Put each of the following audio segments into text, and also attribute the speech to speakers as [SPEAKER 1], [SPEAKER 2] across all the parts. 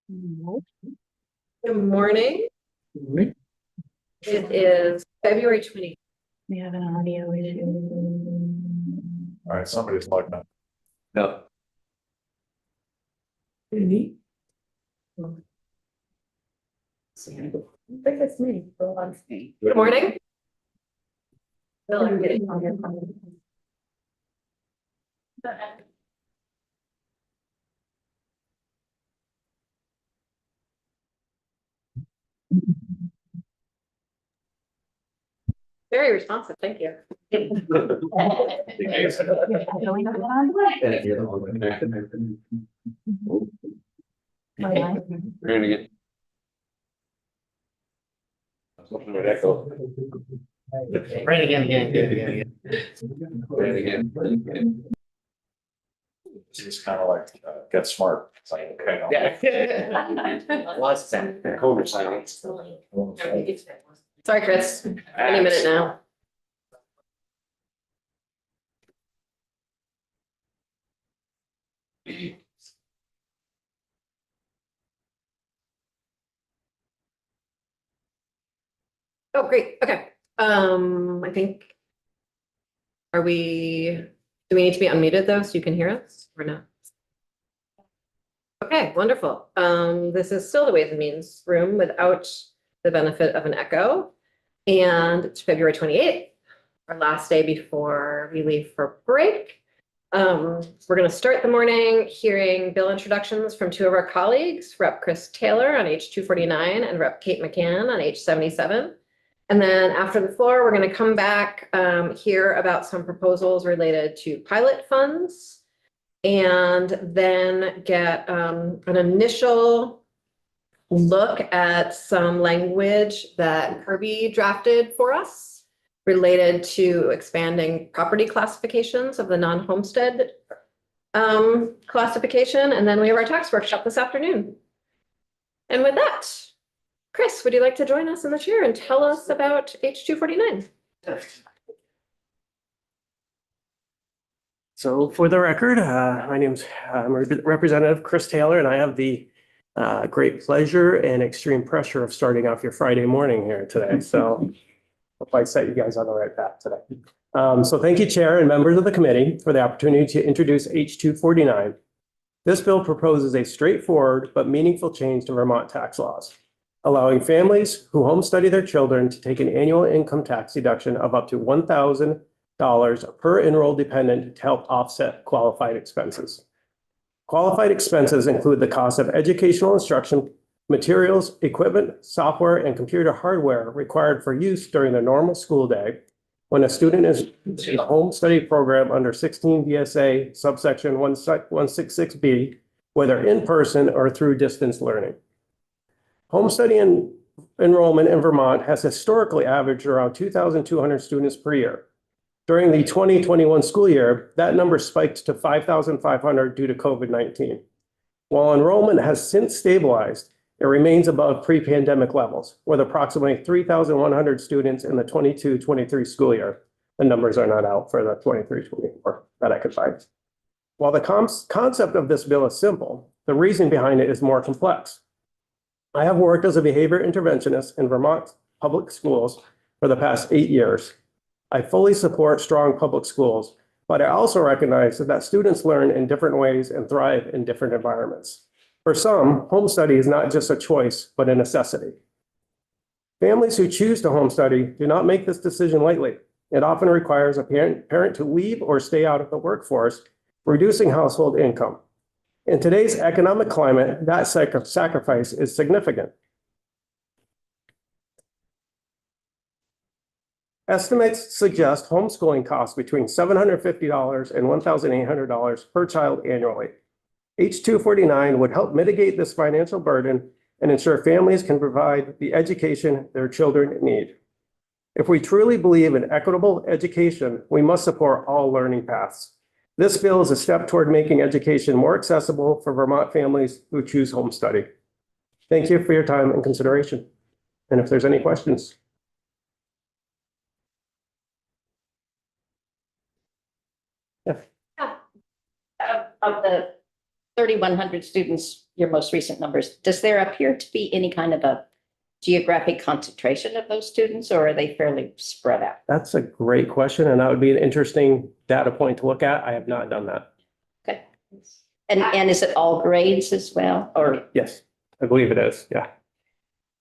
[SPEAKER 1] Good morning. It is February 20.
[SPEAKER 2] We have an audio issue.
[SPEAKER 3] All right, somebody's logged up.
[SPEAKER 4] No.
[SPEAKER 2] I think it's me.
[SPEAKER 1] Good morning. Bill, I'm getting on your Very responsive, thank you.
[SPEAKER 4] We're gonna get.
[SPEAKER 5] Right again.
[SPEAKER 3] It's kind of like, get smart. It's like, okay.
[SPEAKER 4] Lost that. COVID silence.
[SPEAKER 1] Sorry, Chris, any minute now. Oh, great, okay, I think. Do we need to be unmuted though, so you can hear us or not? Okay, wonderful. This is still the Ways and Means room without the benefit of an echo. And it's February 28th, our last day before we leave for break. We're going to start the morning hearing bill introductions from two of our colleagues, Rep. Chris Taylor on H249 and Rep. Kate McCann on H77. And then after the floor, we're going to come back, hear about some proposals related to pilot funds, and then get an initial look at some language that Kirby drafted for us related to expanding property classifications of the non-homestead classification. And then we have our tax workshop this afternoon. And with that, Chris, would you like to join us in the chair and tell us about H249?
[SPEAKER 5] So for the record, my name's Representative Chris Taylor, and I have the great pleasure and extreme pressure of starting off your Friday morning here today. So hope I set you guys on the right path today. So thank you, Chair and members of the committee, for the opportunity to introduce H249. This bill proposes a straightforward but meaningful change to Vermont tax laws, allowing families who home study their children to take an annual income tax deduction of up to $1,000 per enrolled dependent to help offset qualified expenses. Qualified expenses include the cost of educational instruction, materials, equipment, software, and computer hardware required for use during the normal school day when a student is in a home study program under 16 VSA subsection 166B, whether in person or through distance learning. Home study enrollment in Vermont has historically averaged around 2,200 students per year. During the 2021 school year, that number spiked to 5,500 due to COVID-19. While enrollment has since stabilized, it remains above pre-pandemic levels, with approximately 3,100 students in the 22-23 school year. The numbers are not out for the 23-24 that I could find. While the concept of this bill is simple, the reason behind it is more complex. I have worked as a behavior interventionist in Vermont public schools for the past 8 years. I fully support strong public schools, but I also recognize that students learn in different ways and thrive in different environments. For some, home study is not just a choice, but a necessity. Families who choose to home study do not make this decision lightly. It often requires a parent to leave or stay out of the workforce, reducing household income. In today's economic climate, that sacrifice is significant. Estimates suggest homeschooling costs between $750 and $1,800 per child annually. H249 would help mitigate this financial burden and ensure families can provide the education their children need. If we truly believe in equitable education, we must support all learning paths. This bill is a step toward making education more accessible for Vermont families who choose home study. Thank you for your time and consideration. And if there's any questions.
[SPEAKER 1] Of the
[SPEAKER 6] 3,100 students, your most recent numbers, does there appear to be any kind of a geographic concentration of those students, or are they fairly spread out?
[SPEAKER 5] That's a great question, and that would be an interesting data point to look at. I have not done that.
[SPEAKER 6] Okay. And is it all grades as well, or
[SPEAKER 5] Yes, I believe it is, yeah.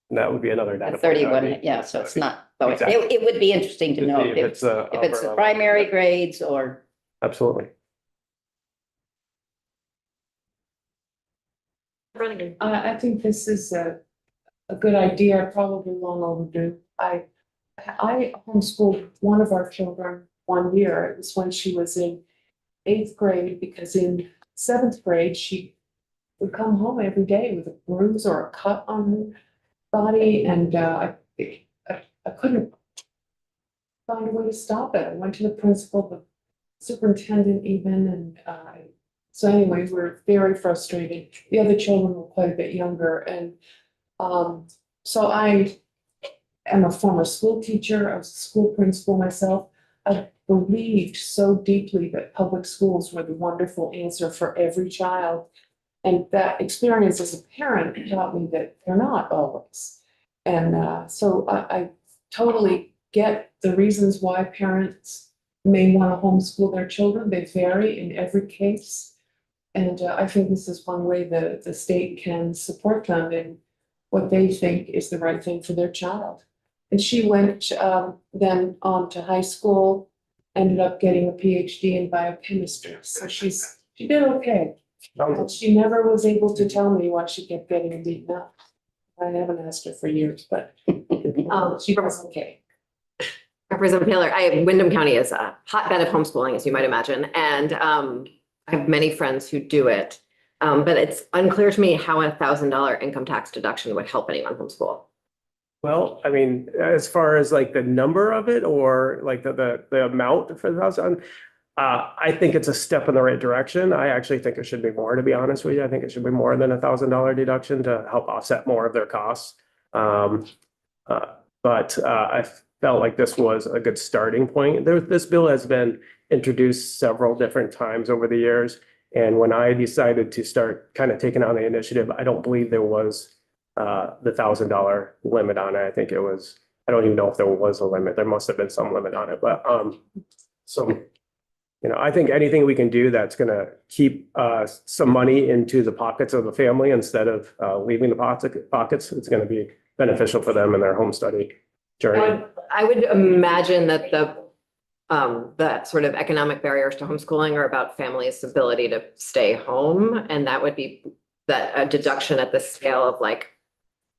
[SPEAKER 5] And that would be another data point. that would
[SPEAKER 6] 31?
[SPEAKER 5] be-
[SPEAKER 6] Yeah, so it's not, so
[SPEAKER 5] Exactly.
[SPEAKER 6] it would be interesting to
[SPEAKER 5] To
[SPEAKER 6] know
[SPEAKER 5] see if
[SPEAKER 6] if
[SPEAKER 5] it's a
[SPEAKER 6] if it's
[SPEAKER 5] upper
[SPEAKER 6] the
[SPEAKER 5] level.
[SPEAKER 6] primary grades or,
[SPEAKER 5] Absolutely.
[SPEAKER 1] Running.
[SPEAKER 2] I think this is a good idea, probably long overdue. I homeschooled one of our children 1 year. It was when she was in 8th grade, because in 7th grade, she would come home every day with a bruise or a cut on her body, and I couldn't find a way to stop it. I went to the principal, the superintendent even, and so anyway, we're very frustrated. The other children were quite a bit younger, and so I am a former school teacher, I was a school principal myself. I believed so deeply that public schools were the wonderful answer for every child. And that experience as a parent taught me that they're not always. And so I totally get the reasons why parents may want to homeschool their children. They vary in every case. And I think this is one way the state can support them in what they think is the right thing for their child. And she went then on to high school, ended up getting a PhD in biochemistry. So she did okay. But she never was able to tell me why she kept getting beaten up. I haven't asked her for years, but she was okay.
[SPEAKER 1] Representative Taylor, Wyndham County is a hotbed of homeschooling, as you might imagine, and I have many friends who do it. But it's unclear to me how $1,000 income tax deduction would help anyone homeschool.
[SPEAKER 5] Well, I mean, as far as like the number of it or like the amount for the thousand, I think it's a step in the right direction. I actually think it should be more, to be honest with you. I think it should be more than $1,000 deduction to help offset more of their costs. But I felt like this was a good starting point. This bill has been introduced several different times over the years. And when I decided to start kind of taking on the initiative, I don't believe there was the $1,000 limit on it. I think it was, I don't even know if there was a limit. There must have been some limit on it, but I think anything we can do that's going to keep some money into the pockets of the family instead of leaving the pockets, it's going to be beneficial for them in their home study journey.
[SPEAKER 1] I would imagine that the sort of economic barriers to homeschooling are about families' ability to stay home. And that would be that a deduction at the scale of like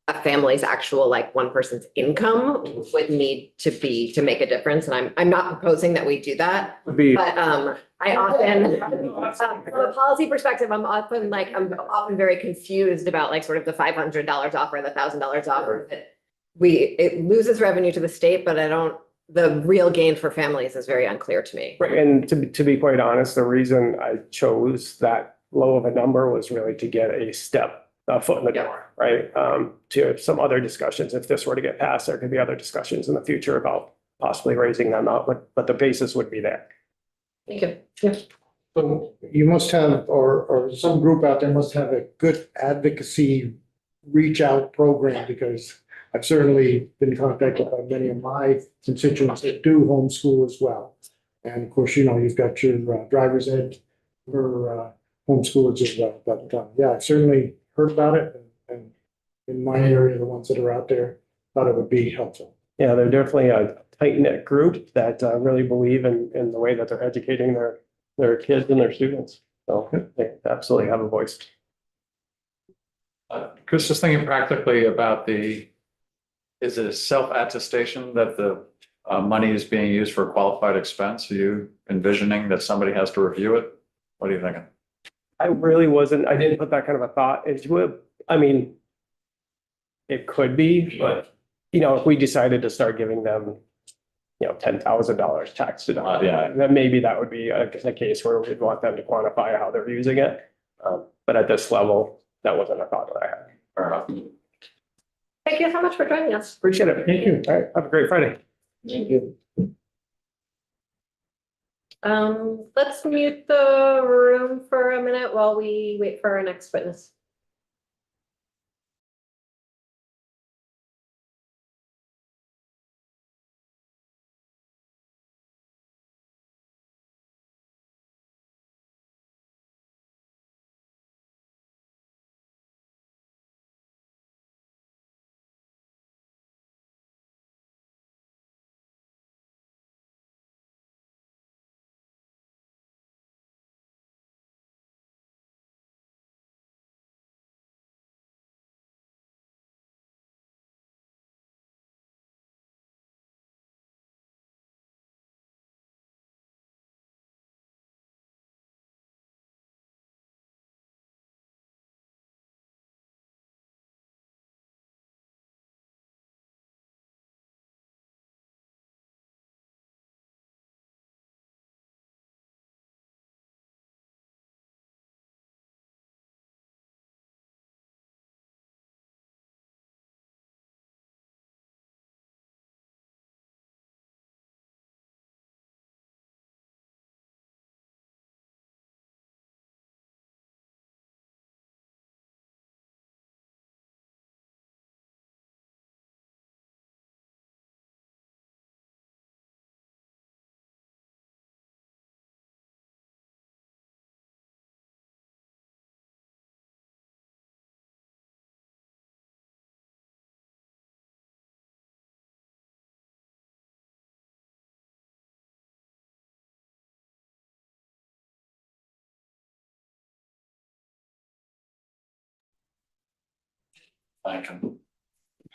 [SPEAKER 1] a family's actual, like one person's income would need to make a difference. And I'm not proposing that we do that.
[SPEAKER 5] Would be,
[SPEAKER 1] But I often, from a policy perspective, I'm often very confused about like sort of the $500 off or the $1,000 off. That it loses revenue to the state, but the real gain for families is very unclear to me.
[SPEAKER 5] right, and to be quite honest, the reason I chose that low of a number was really to get a foot in the door, right? To some other discussions, if this were to get passed, there could be other discussions in the future about possibly raising them up, but the basis would be there.
[SPEAKER 1] Thank you.
[SPEAKER 7] So you must have, or some group out there must have a good advocacy reach out program, because I've certainly been contacted by many of my constituents that do homeschool as well. And of course, you've got your driver's ed for homeschoolers as well. But yeah, I've certainly heard about it, and in my area, the ones that are out there thought it would be helpful.
[SPEAKER 5] Yeah, they're definitely a tight-knit group that really believe in the way that they're educating their kids and their students. So they absolutely have a voice.
[SPEAKER 3] Chris, just thinking practically about is it a self-attestation that the money is being used for a qualified expense? Are you envisioning that somebody has to review it? What are you thinking?
[SPEAKER 5] I didn't put that kind of a thought into it. I mean, it could be, but if we decided to start giving them, $10,000 tax deduction,
[SPEAKER 3] Yeah.
[SPEAKER 5] then maybe that would be a case where we'd want them to quantify how they're using it. But at this level, that wasn't a thought that I had.
[SPEAKER 3] Fair enough.
[SPEAKER 1] Thank you so much for joining us.
[SPEAKER 5] Appreciate it.
[SPEAKER 7] Thank you.
[SPEAKER 5] All right, have a great Friday.
[SPEAKER 7] Thank you.
[SPEAKER 1] Let's mute the room for a minute while we wait for our next witness.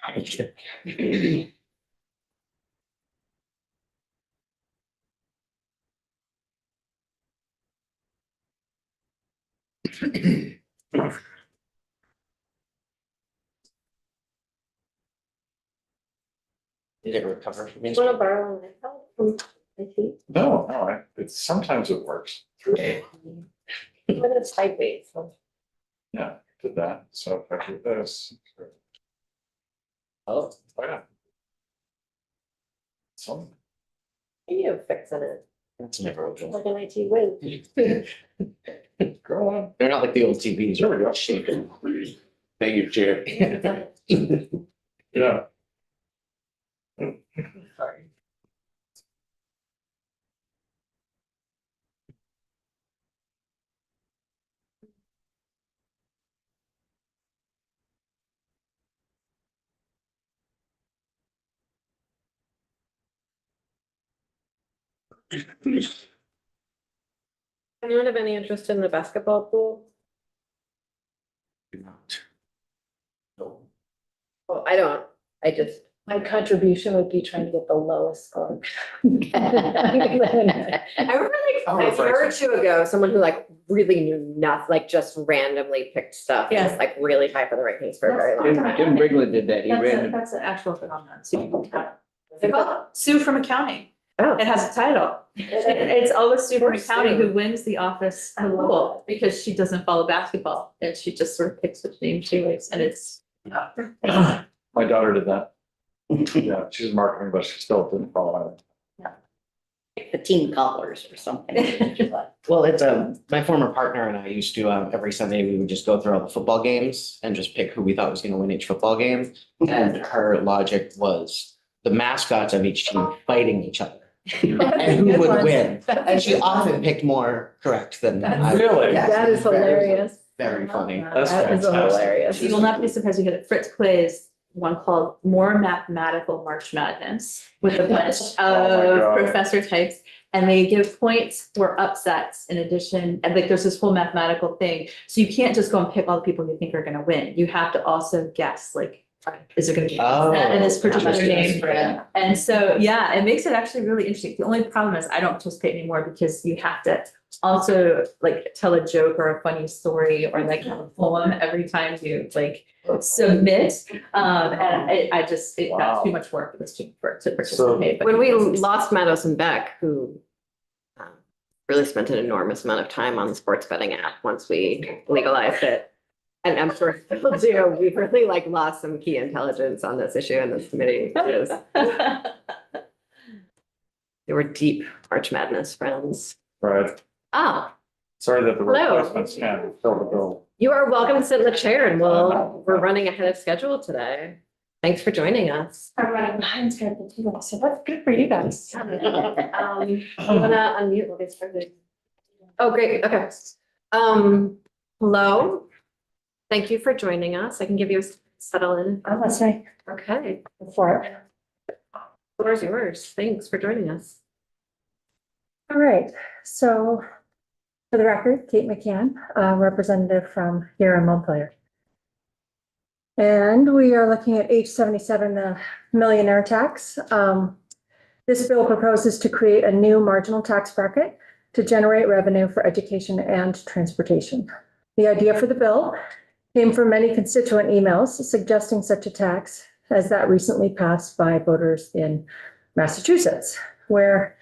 [SPEAKER 3] Thank you.
[SPEAKER 4] Did it recover from
[SPEAKER 1] Want to borrow my phone from my feet?
[SPEAKER 3] No, it's sometimes it works.
[SPEAKER 1] But it's sideways, so.
[SPEAKER 3] Yeah, did that. So if I do this.
[SPEAKER 4] Oh,
[SPEAKER 3] Oh, yeah. Some,
[SPEAKER 1] You fixing it,
[SPEAKER 4] that's never open.
[SPEAKER 1] like an IT win.
[SPEAKER 3] go on.
[SPEAKER 4] They're not like the old TVs.
[SPEAKER 3] There we go.
[SPEAKER 4] Shaking. Thank you, Chair.
[SPEAKER 3] Yeah.
[SPEAKER 1] Sorry. Anyone have any interest in the basketball pool? Well, I don't, I just.
[SPEAKER 2] My contribution would be trying to get the lowest score.
[SPEAKER 1] I remember like
[SPEAKER 3] Oh,
[SPEAKER 1] a year or two ago, someone who like really knew nothing, like just randomly picked stuff.
[SPEAKER 2] Yeah.
[SPEAKER 1] Just like really high for the rankings for a very long time.
[SPEAKER 4] Jim Briglin did that. He ran.
[SPEAKER 8] That's an actual phenomenon. Sue from accounting.
[SPEAKER 1] What's it called?
[SPEAKER 8] Sue from accounting.
[SPEAKER 1] Oh.
[SPEAKER 8] It has a title. It's always Sue from
[SPEAKER 1] Poor
[SPEAKER 8] accounting
[SPEAKER 1] Sue.
[SPEAKER 8] who wins the office
[SPEAKER 1] I love
[SPEAKER 8] pool because she doesn't follow basketball and she just sort of picks which name she likes and it's.
[SPEAKER 3] My daughter did that. Yeah, she's marketing, but she still didn't follow it.
[SPEAKER 6] The team colors or something.
[SPEAKER 9] Well, it's my former partner and I used to every Sunday we would just go through all the football games and just pick who we thought was going to win each football game. And her logic was the mascots of each team fighting each other and who would win. And she often picked more correct than I.
[SPEAKER 3] Really?
[SPEAKER 1] That is hilarious.
[SPEAKER 9] Very funny.
[SPEAKER 3] That's
[SPEAKER 1] That is
[SPEAKER 3] fantastic.
[SPEAKER 1] hilarious.
[SPEAKER 8] You will not be surprised to hear that Fritz plays one called More Mathematical March Madness with a bunch
[SPEAKER 3] Oh my
[SPEAKER 8] of
[SPEAKER 3] God.
[SPEAKER 8] professor types. And they give points for upsets in addition, and like there's this whole mathematical thing. So you can't just go and pick all the people you think are gonna win. You have to also guess, like, is it gonna be an upset in this particular game?
[SPEAKER 9] Yeah.
[SPEAKER 8] And so, yeah, it makes it actually really interesting. The only problem is I don't participate anymore because you have to also like tell a joke or a funny story or like have a poem every time you like submit. And I just, it got
[SPEAKER 3] Wow.
[SPEAKER 8] too much work for this team to participate. but-
[SPEAKER 1] When we lost Madison Beck, who really spent an enormous amount of time on the sports betting app once we legalized it. And I'm sure still do, we've really like lost some key intelligence on this issue in this committee. Because They were deep March Madness friends.
[SPEAKER 3] Right.
[SPEAKER 1] Ah,
[SPEAKER 3] Sorry that the
[SPEAKER 1] Hello.
[SPEAKER 3] replacements can't fill the bill.
[SPEAKER 1] you are welcome to sit in the chair and we're running ahead of schedule today. Thanks for joining us.
[SPEAKER 2] I'm running behind schedule too, so that's good for you guys.
[SPEAKER 1] You wanna unmute while they started? Oh, great, okay. Hello. Thank you for joining us. I can give you a settle in.
[SPEAKER 10] Oh, that's right.
[SPEAKER 1] Okay,
[SPEAKER 10] Before it.
[SPEAKER 1] the floor is yours. Thanks for joining us.
[SPEAKER 10] All right, so for the record, Kate McCann, representative from here in Montpelier. And we are looking at H77, the millionaire tax. This bill proposes to create a new marginal tax bracket to generate revenue for education and transportation. The idea for the bill came from many constituent emails suggesting such a tax as that recently passed by voters in Massachusetts, where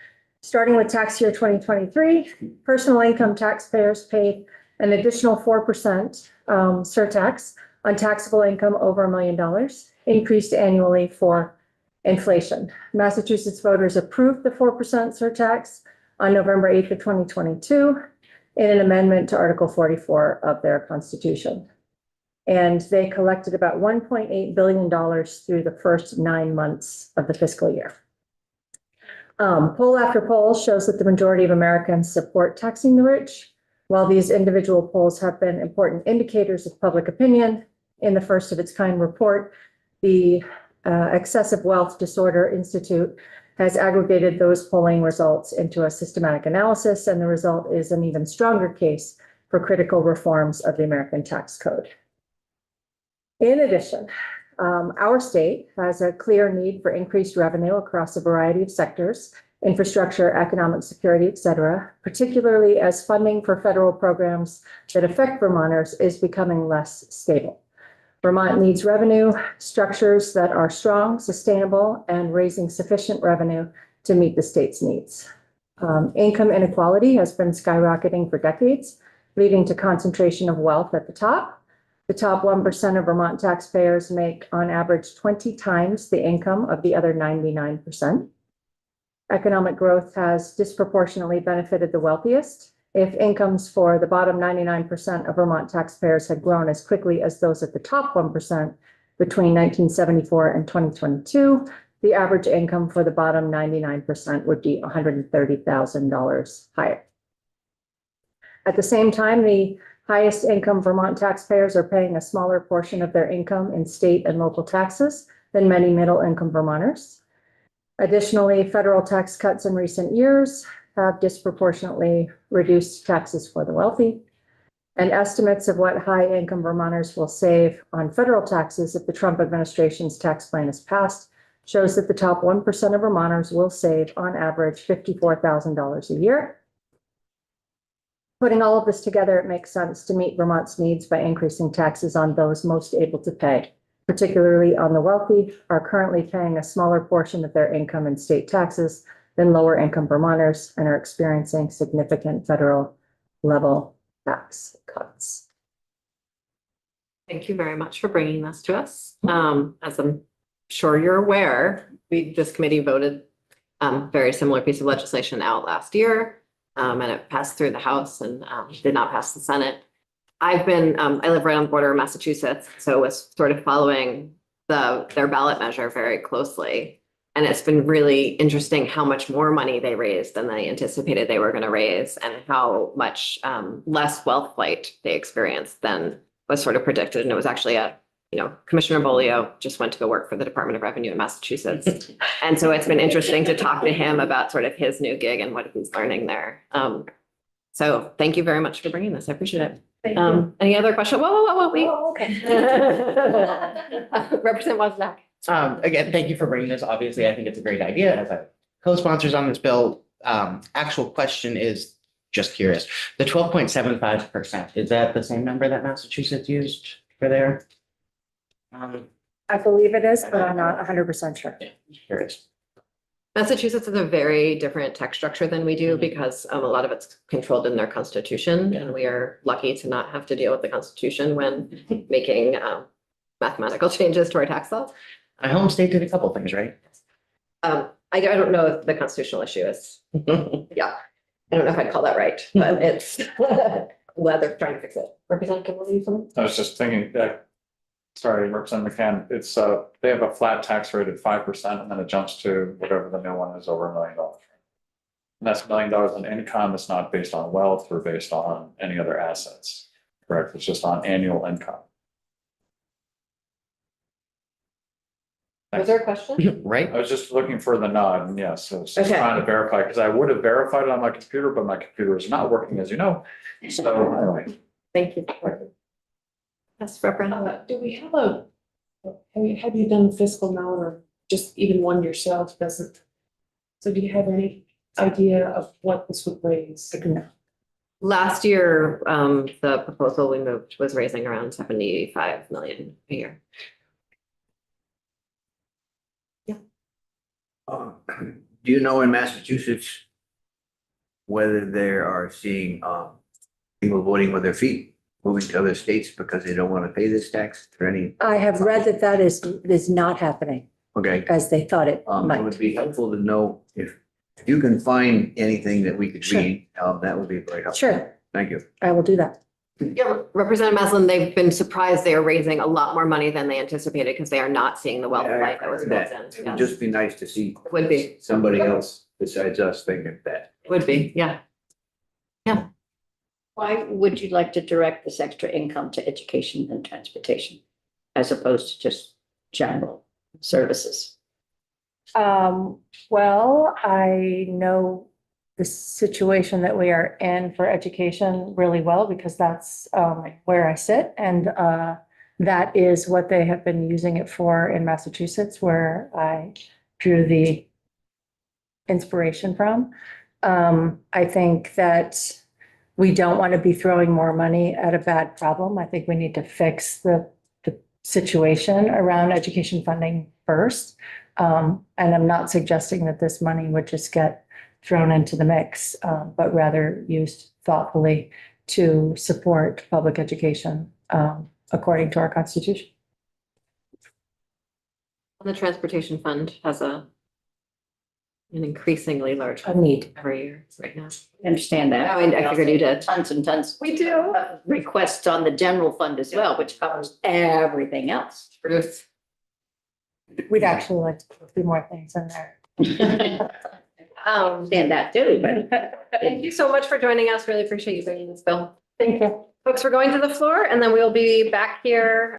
[SPEAKER 10] starting with tax year 2023, personal income taxpayers paid an additional 4% surtax on taxable income over $1 million, increased annually for inflation. Massachusetts voters approved the 4% surtax on November 8th of 2022 in an amendment to Article 44 of their constitution. And they collected about $1.8 billion through the first 9 months of the fiscal year. Poll after poll shows that the majority of Americans support taxing the rich. While these individual polls have been important indicators of public opinion, in the first of its kind report, the Excessive Wealth Disorder Institute has aggregated those polling results into a systematic analysis, and the result is an even stronger case for critical reforms of the American tax code. In addition, our state has a clear need for increased revenue across a variety of sectors, infrastructure, economic security, et cetera, particularly as funding for federal programs that affect Vermonters is becoming less stable. Vermont needs revenue structures that are strong, sustainable, and raising sufficient revenue to meet the state's needs. Income inequality has been skyrocketing for decades, leading to concentration of wealth at the top. The top 1% of Vermont taxpayers make on average 20 times the income of the other 99%. Economic growth has disproportionately benefited the wealthiest. If incomes for the bottom 99% of Vermont taxpayers had grown as quickly as those at the top 1% between 1974 and 2022, the average income for the bottom 99% would be $130,000 higher. At the same time, the highest income Vermont taxpayers are paying a smaller portion of their income in state and local taxes than many middle income Vermonters. Additionally, federal tax cuts in recent years have disproportionately reduced taxes for the wealthy. And estimates of what high income Vermonters will save on federal taxes if the Trump administration's tax plan is passed shows that the top 1% of Vermonters will save on average $54,000 a year. Putting all of this together, it makes sense to meet Vermont's needs by increasing taxes on those most able to pay, particularly on the wealthy, are currently paying a smaller portion of their income in state taxes than lower income Vermonters and are experiencing significant federal level tax cuts.
[SPEAKER 1] Thank you very much for bringing this to us. As I'm sure you're aware, this committee voted very similar piece of legislation out last year, and it passed through the House and did not pass the Senate. I live right on the border of Massachusetts, so was sort of following their ballot measure very closely. And it's been really interesting how much more money they raised than they anticipated they were going to raise, and how much less wealth flight they experienced than was sort of predicted. And it was actually Commissioner Bolio just went to go work for the Department of Revenue in Massachusetts. And so it's been interesting to talk to him about sort of his new gig and what he's learning there. So thank you very much for bringing this. I appreciate it.
[SPEAKER 10] Thank you.
[SPEAKER 1] Any other question? Whoa, wait.
[SPEAKER 10] Oh, okay.
[SPEAKER 1] Representative Wozniak.
[SPEAKER 9] Again, thank you for bringing this. Obviously, I think it's a great idea as a co-sponsors on this bill. Actual question is just curious. The 12.75%, is that the same number that Massachusetts used for their?
[SPEAKER 10] I believe it is, but I'm not 100% sure.
[SPEAKER 9] Yeah, curious.
[SPEAKER 1] Massachusetts has a very different tax structure than we do because a lot of it's controlled in their constitution, and we are lucky to not have to deal with the constitution when making mathematical changes to our tax law.
[SPEAKER 9] My home state did a couple things, right?
[SPEAKER 1] I don't know if the constitutional issue is, yeah. I don't know if I'd call that right, but it's, glad they're trying to fix it. Representative, will you something?
[SPEAKER 3] I was just thinking that, sorry, Representative McCann, it's, they have a flat tax rate at 5% and then it jumps to whatever the new one is, over $1 million. And that's $1 million in income. It's not based on wealth or based on any other assets, correct? It's just on annual income.
[SPEAKER 1] Was there a question?
[SPEAKER 9] Right?
[SPEAKER 3] I was just looking for the nod, and yes, I was just
[SPEAKER 1] Okay.
[SPEAKER 3] trying to verify, because I would have verified it on my computer, but my computer is not working, as you know. So anyway,
[SPEAKER 1] Thank you. Yes, Representative.
[SPEAKER 2] Do we have have you done fiscal now or just even one yourself doesn't? So do you have any idea of what this would raise?
[SPEAKER 1] Last year, the proposal we moved was raising around 75 million a year.
[SPEAKER 11] Do you know in Massachusetts whether they are seeing people voting with their feet, moving to other states because they don't want to pay this tax or any?
[SPEAKER 10] I have read that that is not happening
[SPEAKER 11] Okay,
[SPEAKER 10] as they thought it
[SPEAKER 11] it
[SPEAKER 10] might.
[SPEAKER 11] would be helpful to know if you can find anything that we could
[SPEAKER 10] Sure.
[SPEAKER 11] read, that would be very helpful.
[SPEAKER 10] Sure,
[SPEAKER 11] Thank you.
[SPEAKER 10] I will do that.
[SPEAKER 1] Yeah, Representative Maslin, they've been surprised they are raising a lot more money than they anticipated because they are not seeing the wealth
[SPEAKER 11] I
[SPEAKER 1] light that was
[SPEAKER 11] heard
[SPEAKER 1] built
[SPEAKER 11] that.
[SPEAKER 1] in.
[SPEAKER 11] It would
[SPEAKER 1] Yes.
[SPEAKER 11] just be nice to see
[SPEAKER 1] Would be,
[SPEAKER 11] somebody else besides us thinking that.
[SPEAKER 1] would be, yeah.
[SPEAKER 6] Why would you like to direct this extra income to education and transportation as opposed to just general services?
[SPEAKER 10] Well, I know the situation that we are in for education really well because that's where I sit. And that is what they have been using it for in Massachusetts, where I drew the inspiration from. I think that we don't want to be throwing more money at a bad problem. I think we need to fix the situation around education funding first. And I'm not suggesting that this money would just get thrown into the mix, but rather used thoughtfully to support public education according to our Constitution.
[SPEAKER 1] The transportation fund has an increasingly large
[SPEAKER 10] A need.
[SPEAKER 1] every year right now.
[SPEAKER 6] I understand that.
[SPEAKER 1] Oh, I figured you did.
[SPEAKER 6] Tons and tons.
[SPEAKER 1] We do.
[SPEAKER 6] of Requests on the general fund as well, which covers everything else.
[SPEAKER 1] Bruce.
[SPEAKER 10] We'd actually like to put a few more things in there.
[SPEAKER 6] Understand that too, but.
[SPEAKER 1] Thank you so much for joining us. Really appreciate you bringing this bill.
[SPEAKER 10] Thank you.
[SPEAKER 1] Folks, we're going to the floor and then we'll be back here